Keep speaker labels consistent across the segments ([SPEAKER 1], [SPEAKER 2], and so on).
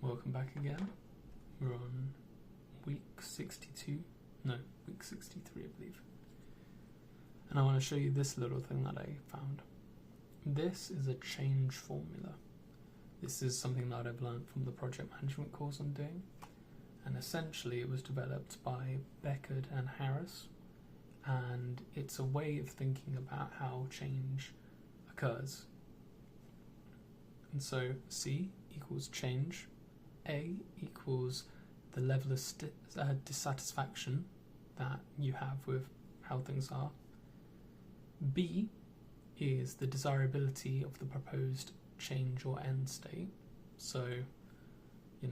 [SPEAKER 1] Welcome back again. We're on week 62, no, week 63 I believe. And I want to show you this little thing that I found. This is a change formula. This is something that I've learned from the project management course I'm doing. And essentially it was developed by Beckard and Harris. And it's a way of thinking about how change occurs. And so C equals change. A equals the level of dissatisfaction that you have with how things are. B is the desirability of the proposed change or end state. So,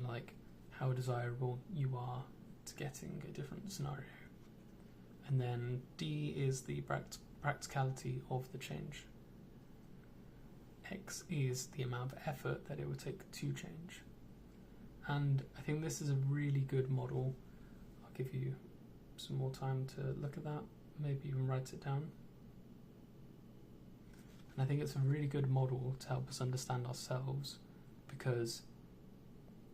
[SPEAKER 1] like how desirable you are to getting a different scenario. And then D is the practicality of the change. X is the amount of effort that it would take to change. And I think this is a really good model. I'll give you some more time to look at that, maybe even write it down. And I think it's a really good model to help us understand ourselves, because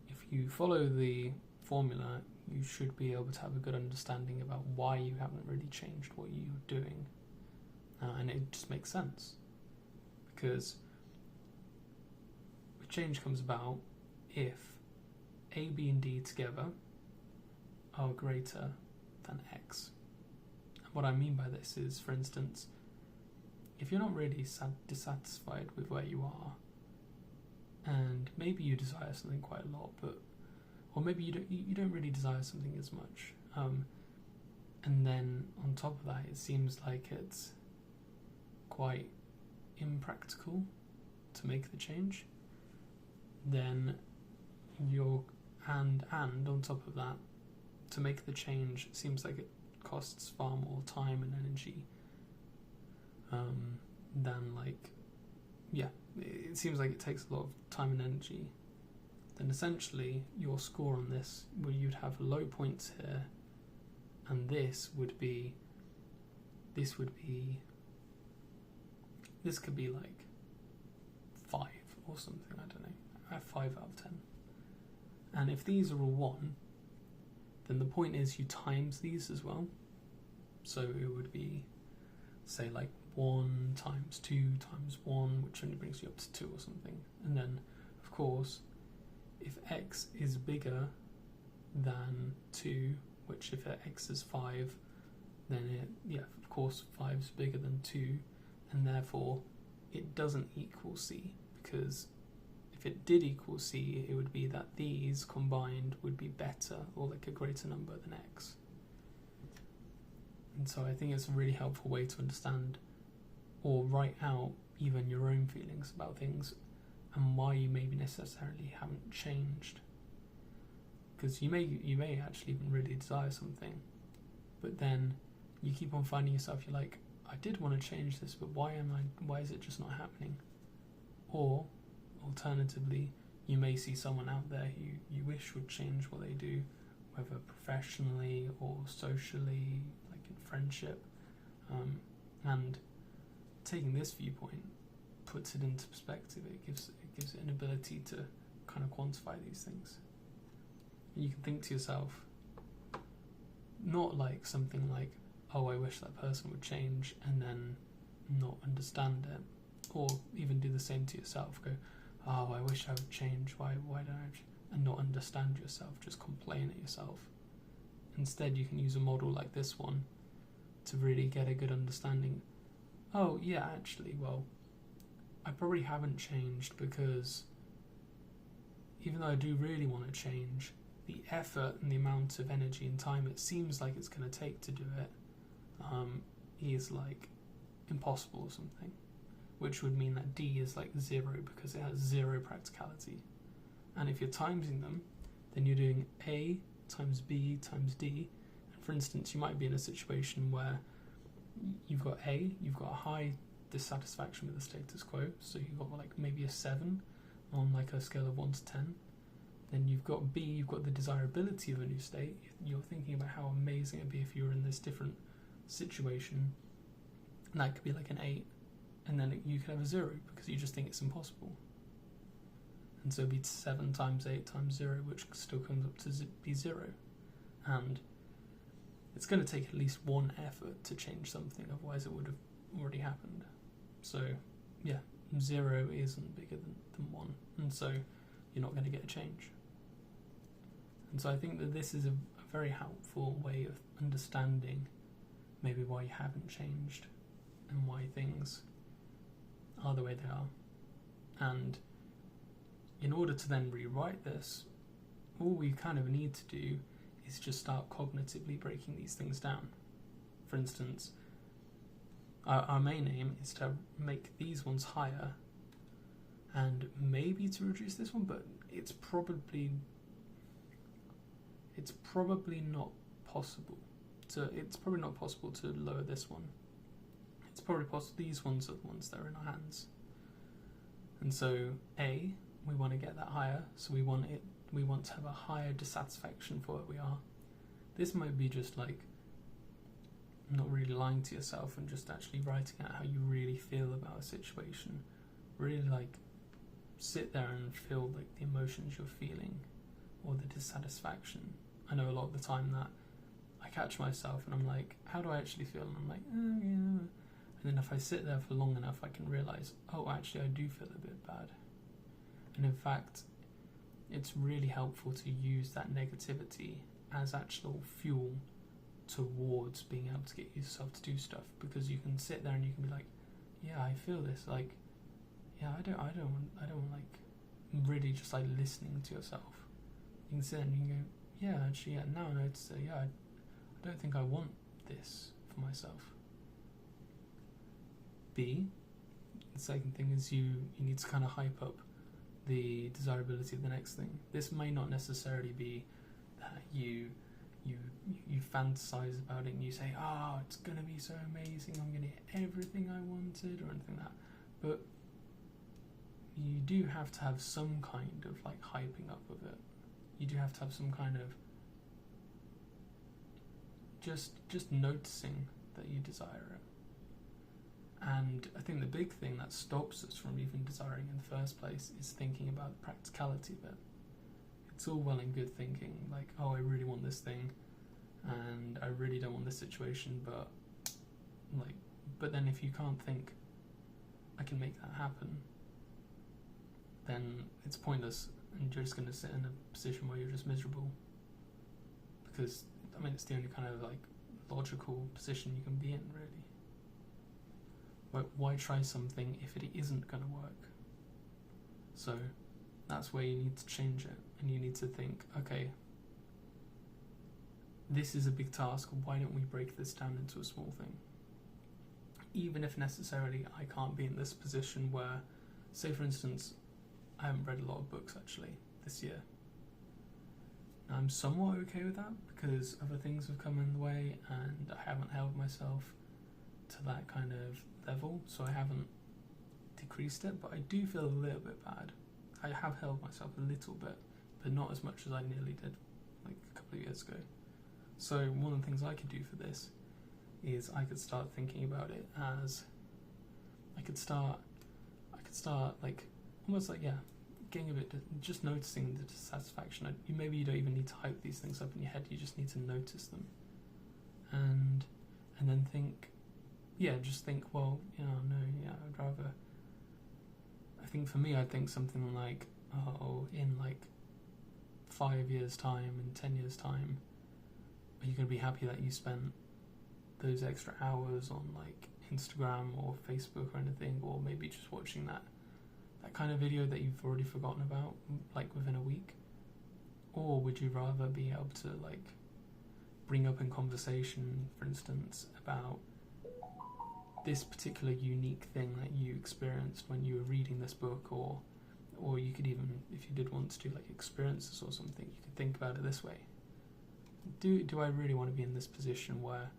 [SPEAKER 1] if you follow the formula, you should be able to have a good understanding about why you haven't really changed what you're doing. And it just makes sense, because change comes about if A, B and D together are greater than X. And what I mean by this is, for instance, if you're not really dissatisfied with where you are, and maybe you desire something quite a lot, or maybe you don't really desire something as much, and then on top of that it seems like it's quite impractical to make the change, then and on top of that, to make the change seems like it costs far more time and energy than it seems like it takes a lot of time and energy. Then essentially your score on this, where you'd have low points here, and this could be like 5 or something, I don't know. I have 5 out of 10. And if these are all 1, then the point is you times these as well. So it would be, say, like 1 times 2 times 1, which only brings you up to 2 or something. And then, of course, if x is bigger than 2, which if x is 5, then of course 5 is bigger than 2, and therefore it doesn't equal C, because if it did equal C, it would be that these combined would be better, or like a greater number than X. And so I think it's a really helpful way to understand or write out even your own feelings about things and why you maybe necessarily haven't changed. Because you may actually even really desire something, but then you keep on finding yourself, you're like, I did want to change this, but why is it just not happening? Or alternatively, you may see someone out there who you wish would change what they do, whether professionally or socially, like in friendship, and taking this viewpoint puts it into perspective. It gives it an ability to kind of quantify these things. And you can think to yourself, not like something like, oh, I wish that person would change, and then not understand it, or even do the same to yourself. Go, oh, I wish I would change. Why don't I? And not understand yourself. Just complain at yourself. Instead, you can use a model like this one to really get a good understanding. Oh, yeah, actually, well, I probably haven't changed because even though I do really want to change, the effort and the amount of energy and time it seems like it's going to take to do it is like impossible or something. Which would mean that D is like 0 because it has 0 practicality. And if you're timesing them, then you're doing A times B times D. And for instance, you might be in a situation where you've got A, you've got a high dissatisfaction with the status quo, so you've got like maybe a 7 on like a scale of 1 to 10. Then you've got B, you've got the desirability of a new state. You're thinking about how amazing it'd be if you were in this different situation. And that could be like an 8. And then you could have a 0 because you just think it's impossible. And so it'd be 7 times 8 times 0, which still comes up to be 0. And it's going to take at least one effort to change something, otherwise it would have already happened. So, yeah, 0 isn't bigger than 1, and so you're not going to get a change. And so I think that this is a very helpful way of understanding maybe why you haven't changed and why things are the way they are. And in order to then rewrite this, all we kind of need to do is just start cognitively breaking these things down. For instance, our main aim is to make these ones higher and maybe to reduce this one, but it's probably not possible. It's probably not possible to lower this one. It's probably possible. These ones are the ones that are in our hands. And so we want to get that higher, so we want to have a higher dissatisfaction for where we are. This might be just like not really lying to yourself and just actually writing out how you really feel about a situation. Really like sit there and feel like the emotions you're feeling or the dissatisfaction. I know a lot of the time that I catch myself and I'm like, how do I actually feel? And I'm like, oh yeah. And then if I sit there for long enough, I can realise, oh, actually I do feel a bit bad. And in fact, it's really helpful to use that negativity as actual fuel towards being able to get yourself to do stuff, because you can sit there and you can be like, yeah, I feel this, like, yeah, I don't want like really just like listening to yourself. You can sit there and you can go, yeah, actually, yeah, now I notice that, yeah, I don't think I want this for myself. B, the second thing is you need to kind of hype up the desirability of the next thing. This may not necessarily be that you fantasize about it and you say, it's going to be so amazing, I'm going to get everything I wanted, or anything like that. But you do have to have some kind of like hyping up of it. You do have to have some kind of just noticing that you desire it. And I think the big thing that stops us from even desiring in the first place is thinking about the practicality of it. It's all well and good thinking like, oh, I really want this thing and I really don't want this situation, but then if you can't think I can make that happen, then it's pointless and you're just going to sit in a position where you're just miserable, because I mean it's the only kind of like logical position you can be in, really. But why try something if it isn't going to work? So that's where you need to change it, and you need to think, okay, this is a big task, why don't we break this down into a small thing? Even if necessarily I can't be in this position where, say for instance, I haven't read a lot of books actually this year. I'm somewhat okay with that because other things have come in the way and I haven't held myself to that kind of level, so I haven't decreased it, but I do feel a little bit bad. I have held myself a little bit, but not as much as I nearly did like a couple of years ago. So one of the things I could do for this is I could start thinking about it as I could start like almost like, yeah, getting a bit, just noticing the dissatisfaction. Maybe you don't even need to hype these things up in your head, you just need to notice them and then think, just think, well, I'd rather, I think for me, I'd think something like, in like 5 years time, in 10 years time, are you going to be happy that you spent those extra hours on like Instagram or Facebook or anything, or maybe just watching that kind of video that you've already forgotten about like within a week? Or would you rather be able to like bring up in conversation, for instance, about this particular unique thing that you experienced when you were reading this book, or you could even, if you did want to do like experiences or something, you could think about it this way. Do I really want to be in this position where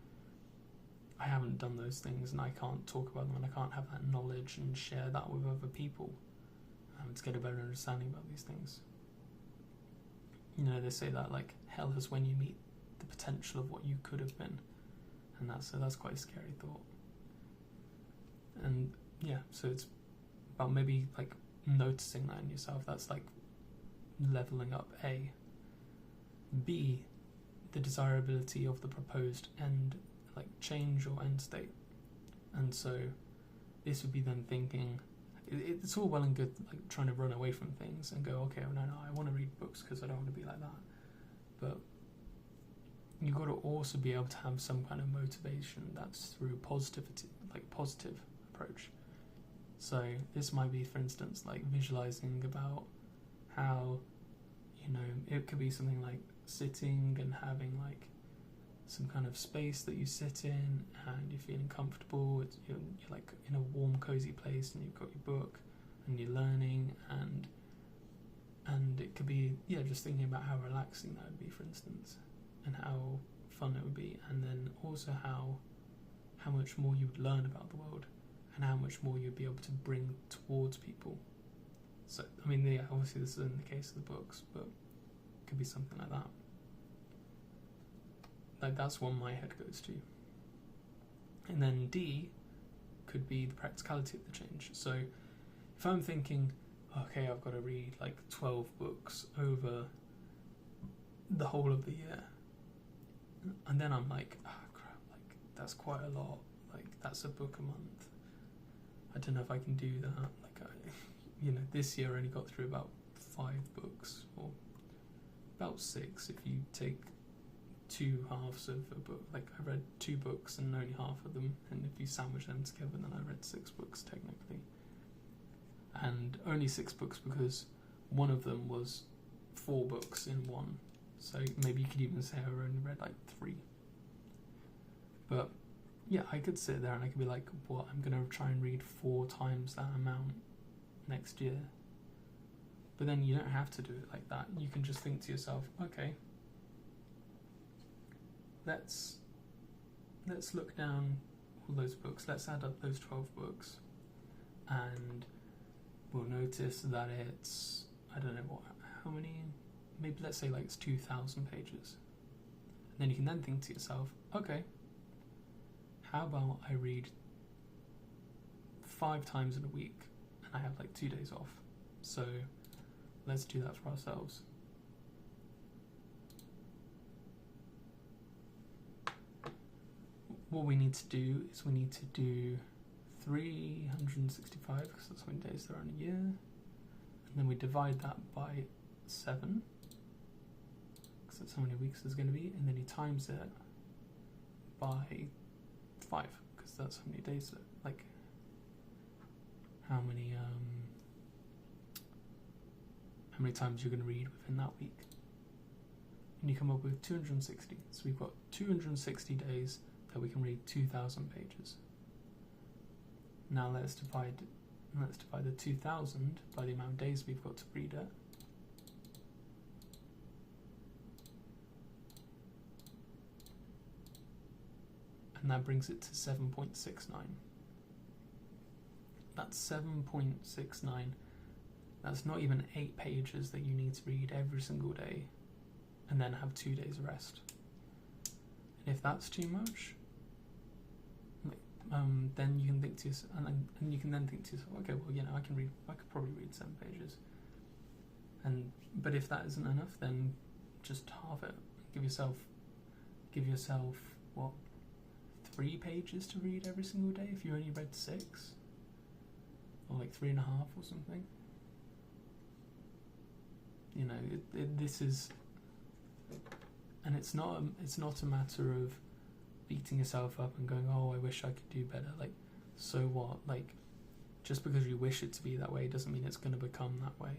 [SPEAKER 1] I haven't done those things and I can't talk about them and I can't have that knowledge and share that with other people to get a better understanding about these things? They say that like hell is when you meet the potential of what you could have been, and that's quite a scary thought. And so it's about maybe like noticing that in yourself. That's like leveling up A. B, the desirability of the proposed end, like change or end state. And so this would be then thinking, it's all well and good like trying to run away from things and go, okay, no, I want to read books because I don't want to be like that. But you've got to also be able to have some kind of motivation that's through positivity, like positive approach. So this might be, for instance, like visualizing about how, it could be something like sitting and having like some kind of space that you sit in and you're feeling comfortable. You're like in a warm, cozy place and you've got your book and you're learning, and it could be just thinking about how relaxing that would be, for instance, and how fun it would be, and then also how much more you would learn about the world and how much more you'd be able to bring towards people. So I mean, obviously this is in the case of the books, but it could be something like that. Like that's what my head goes to. And then D could be the practicality of the change. So if I'm thinking, okay, I've got to read like 12 books over the whole of the year, and then I'm like, crap, like that's quite a lot. Like that's a book a month. I don't know if I can do that. Like this year I only got through about 5 books, or about 6 if you take 2 halves of a book. Like I read 2 books and only half of them, and if you sandwich them together, then I read 6 books technically. And only 6 books because one of them was 4 books in one. So maybe you could even say I only read like 3. But yeah, I could sit there and I could be like, well, I'm going to try and read 4 times that amount next year. But then you don't have to do it like that. You can just think to yourself, okay, let's look down all those books. Let's add up those 12 books, and we'll notice that it's, I don't know how many, maybe let's say like it's 2,000 pages. And then you can then think to yourself, okay, how about I read 5 times in a week and I have like 2 days off. So let's do that for ourselves. What we need to do is we need to do 365, because that's how many days there are in a year, and then we divide that by 7, because that's how many weeks there's going to be, and then you times it by 5, because that's how many days, like how many times you're going to read within that week, and you come up with 260. So we've got 260 days that we can read 2,000 pages. Now let's divide the 2,000 by the amount of days we've got to read it. And that brings it to 7.69. That's 7.69. That's not even 8 pages that you need to read every single day and then have 2 days rest. And if that's too much, then you can think to yourself, and you can then think to yourself, okay, well, I could probably read 7 pages. But if that isn't enough, then just halve it. Give yourself what, 3 pages to read every single day if you only read 6, or like 3.5 or something. This is, and it's not a matter of beating yourself up and going, oh, I wish I could do better. Like, so what? Like, just because you wish it to be that way doesn't mean it's going to become that way.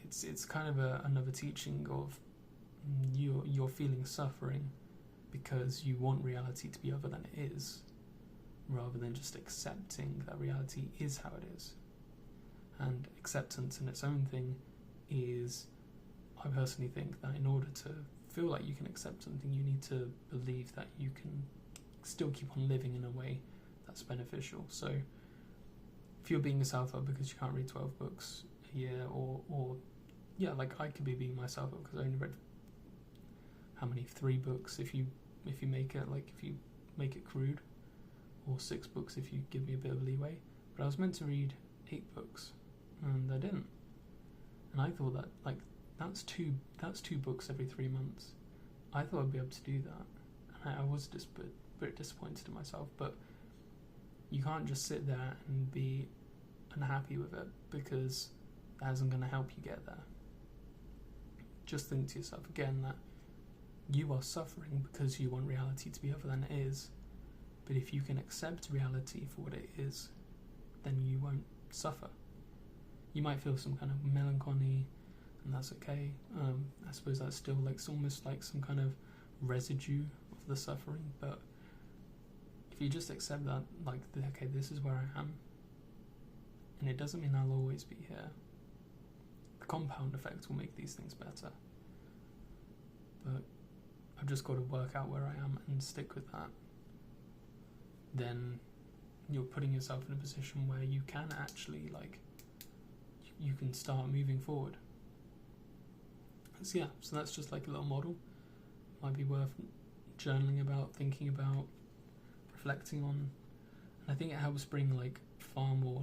[SPEAKER 1] It's kind of another teaching of you're feeling suffering because you want reality to be other than it is, rather than just accepting that reality is how it is. And acceptance in its own thing is, I personally think that in order to feel like you can accept something, you need to believe that you can still keep on living in a way that's beneficial. So if you're beating yourself up because you can't read 12 books a year, or like I could be beating myself up because I only read 3 books if you make it crude, or 6 books if you give me a bit of leeway. But I was meant to read 8 books, and I didn't. And I thought that, like, that's two books every 3 months. I thought I'd be able to do that, and I was just a bit disappointed in myself. But you can't just sit there and be unhappy with it, because that isn't going to help you get there. Just think to yourself again that you are suffering because you want reality to be other than it is. But if you can accept reality for what it is, then you won't suffer. You might feel some kind of melancholy, and that's okay. I suppose that's still like almost like some kind of residue of the suffering. But if you just accept that, like, okay, this is where I am, and it doesn't mean I'll always be here. The compound effect will make these things better. But I've just got to work out where I am and stick with that. Then you're putting yourself in a position where you can actually, like, you can start moving forward. So yeah, so that's just like a little model. Might be worth journaling about, thinking about, reflecting on. And I think it helps bring like far more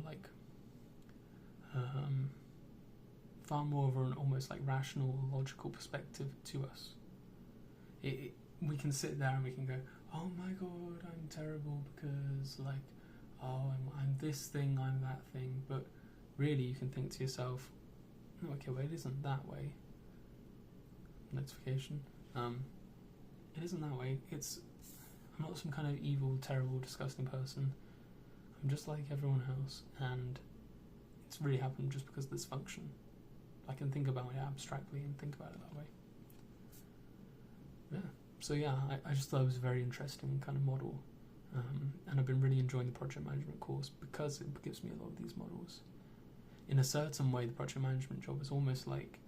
[SPEAKER 1] of an almost like rational, logical perspective to us. We can sit there and we can go, oh my god, I'm terrible because, like, oh, I'm this thing, I'm that thing. But really, you can think to yourself, okay, well, it isn't that way. Notification. It isn't that way. I'm not some kind of evil, terrible, disgusting person. I'm just like everyone else, and it's really happened just because of this function. I can think about it abstractly and think about it that way. Yeah. So yeah, I just thought it was a very interesting kind of model, and I've been really enjoying the project management course because it gives me a lot of these models. In a certain way, the project management job is almost like,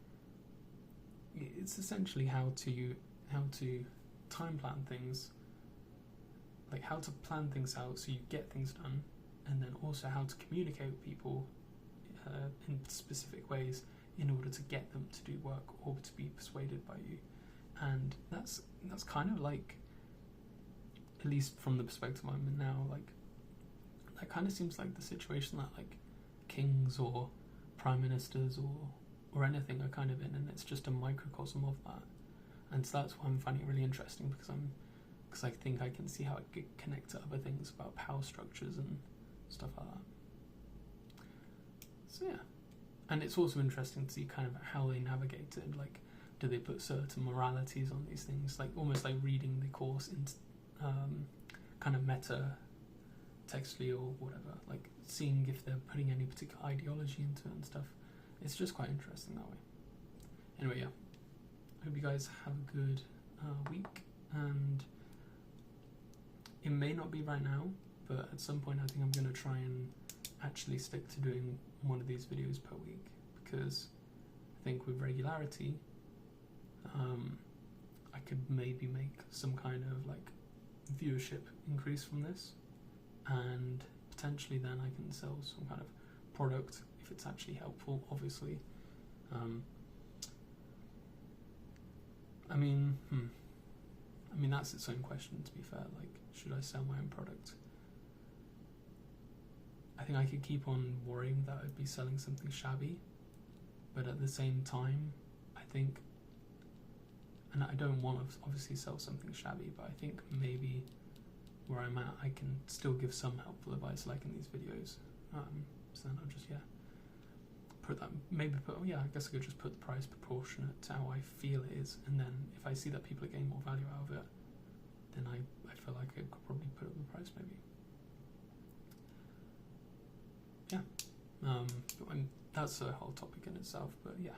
[SPEAKER 1] it's essentially how to time plan things, like how to plan things out so you get things done, and then also how to communicate with people in specific ways in order to get them to do work or to be persuaded by you. And that's kind of like, at least from the perspective I'm in now, like, that kind of seems like the situation that like kings or prime ministers or anything are kind of in, and it's just a microcosm of that. And so that's why I'm finding it really interesting, because I think I can see how it could connect to other things about power structures and stuff like that. So yeah, and it's also interesting to see kind of how they navigate it. Like, do they put certain moralities on these things, like almost like reading the course in kind of meta textually or whatever, like seeing if they're putting any particular ideology into it and stuff. It's just quite interesting that way. Anyway, yeah, I hope you guys have a good week, and it may not be right now, but at some point I think I'm going to try and actually stick to doing one of these videos per week, because I think with regularity I could maybe make some kind of like viewership increase from this, and potentially then I can sell some kind of product if it's actually helpful, obviously. I mean that's its own question, to be fair. Like, should I sell my own product? I think I could keep on worrying that I'd be selling something shabby, but at the same time, I think, and I don't want to obviously sell something shabby, but I think maybe where I'm at, I can still give some helpful advice, like in these videos. So then I'll just, yeah, I guess I could just put the price proportionate to how I feel it is, and then if I see that people are getting more value out of it, then I feel like I could probably put up the price maybe. Yeah, but that's a whole topic in itself, but yeah,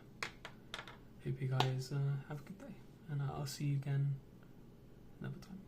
[SPEAKER 1] hope you guys have a good day, and I'll see you again another time.